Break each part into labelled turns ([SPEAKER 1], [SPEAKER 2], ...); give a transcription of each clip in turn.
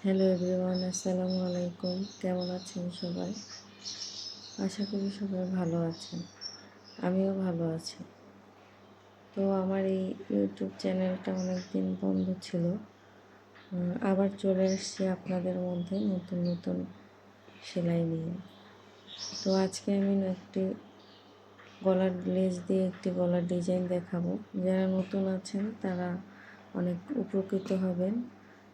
[SPEAKER 1] Hello everyone, আসসালামু আলাইকুম। কেমন আছেন সবাই? আশা করি সবাই ভালো আছেন। আমিও ভালো আছি। তো আমার এই ইউটিউব চ্যানেলটা অনেক দিন বন্ধ ছিল। আবার চলে আসছি আপনাদের মধ্যে নতুন নতুন সেলাই নিয়ে। তো আজকে আমি একটি গলার লেস দিয়ে একটি গলার ডিজাইন দেখাবো। যারা নতুন আছেন তারা অনেক উপকৃত হবেন।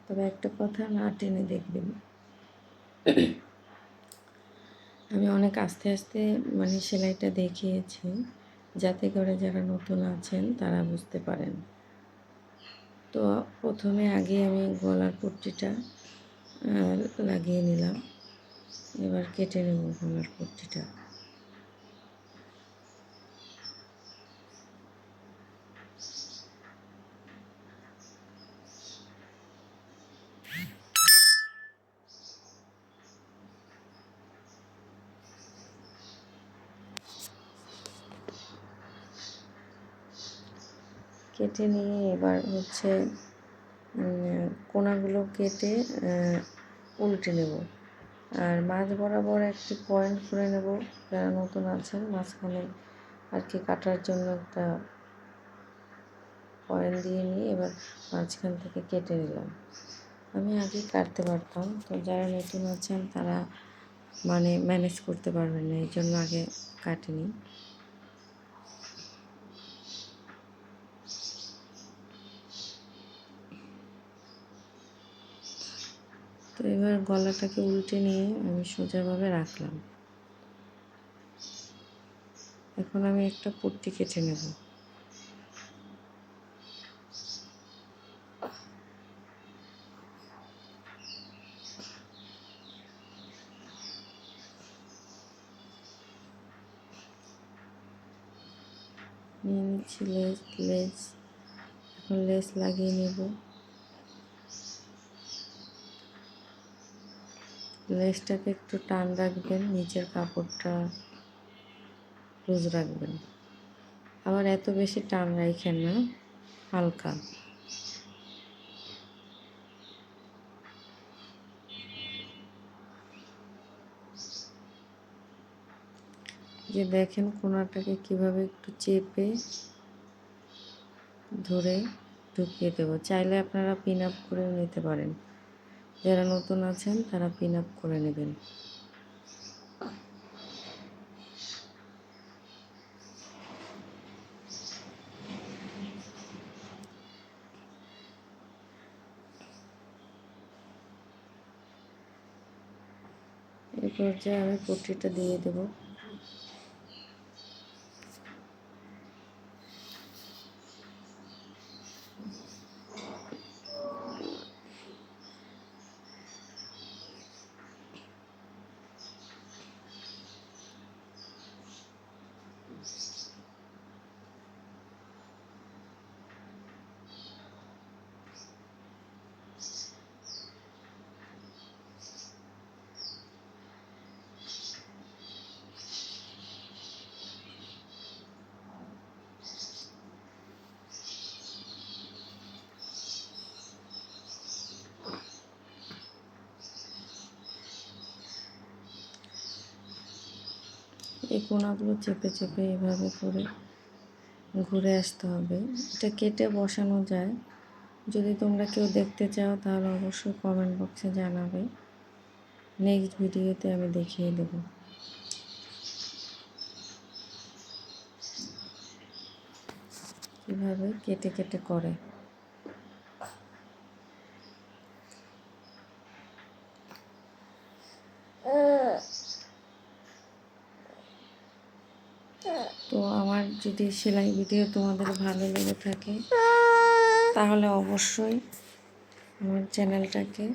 [SPEAKER 1] তবে একটা কথা, না টেনে দেখবেন। আমি অনেক আস্তে আস্তে সেলাইটা দেখিয়েছি, যাতে করে যারা নতুন আছেন তারা বুঝতে পারেন। তো প্রথমে আগে আমি গলার পট্টিটা লাগিয়ে নিলাম। এবার কেটে নেব গলার পট্টিটা। কেটে নিয়ে এবার কোনাগুলো কেটে উল্টে নেব। আর মাঝ বরাবর একটি পয়েন্ট করে নেব। যারা নতুন আছেন মাঝখানে কাটার জন্য একটা পয়েন্ট দিয়ে নিয়ে এবার মাঝখান থেকে কেটে নিলাম। আমি আগে কাটতে পারতাম, তো যারা নতুন আছেন তারা ম্যানেজ করতে পারবেন না, এই জন্য আগে কাটিনি। তো এবার গলাটাকে উল্টে নিয়ে আমি সোজাভাবে রাখলাম। এখন আমি একটা পট্টি কেটে নেব। নিয়ে নিচ্ছি লেস। এখন লেস লাগিয়ে নেব। লেসটাকে একটু টান রাখবেন, নিচের কাপড়টা লুজ রাখবেন। আবার এত বেশি টান রাখেন না, হালকা। যে দেখেন কোনাটাকে কিভাবে একটু চেপে ধরে ঢুকিয়ে দেবো। চাইলে আপনারা পিন আপ করেও নিতে পারেন। যারা নতুন আছেন তারা পিন আপ করে নেবেন। এই পর্যায়ে আমি পট্টিটা দিয়ে দেবো। এই কোনাগুলো চেপে চেপে এভাবে করে ঘুরে আসতে হবে। এটা কেটে বসানো যায়। যদি তোমরা কেউ দেখতে চাও তাহলে অবশ্যই কমেন্ট বক্সে জানাবে। নেক্সট ভিডিওতে আমি দেখিয়ে দেব কীভাবে কেটে কেটে করে। তো আমার যদি সেলাই ভিডিও তোমাদের ভালো লেগে থাকে তাহলে অবশ্যই আমার চ্যানেলটাকে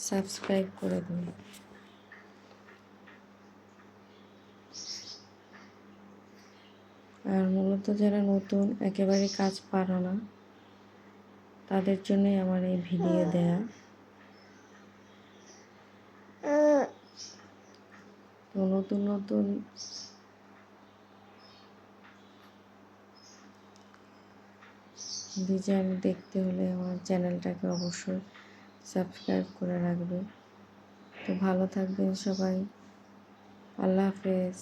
[SPEAKER 1] সাবস্ক্রাইব করে দিন। আর মূলত যারা নতুন, একেবারে কাজ পারো না, তাদের জন্যই আমার এই ভিডিও দেয়া। তো নতুন নতুন ডিজাইন দেখতে হলে আমার চ্যানেলটাকে অবশ্যই সাবস্ক্রাইব করে রাখবে। তো ভালো থাকবেন সবাই। আল্লাহ হাফেজ।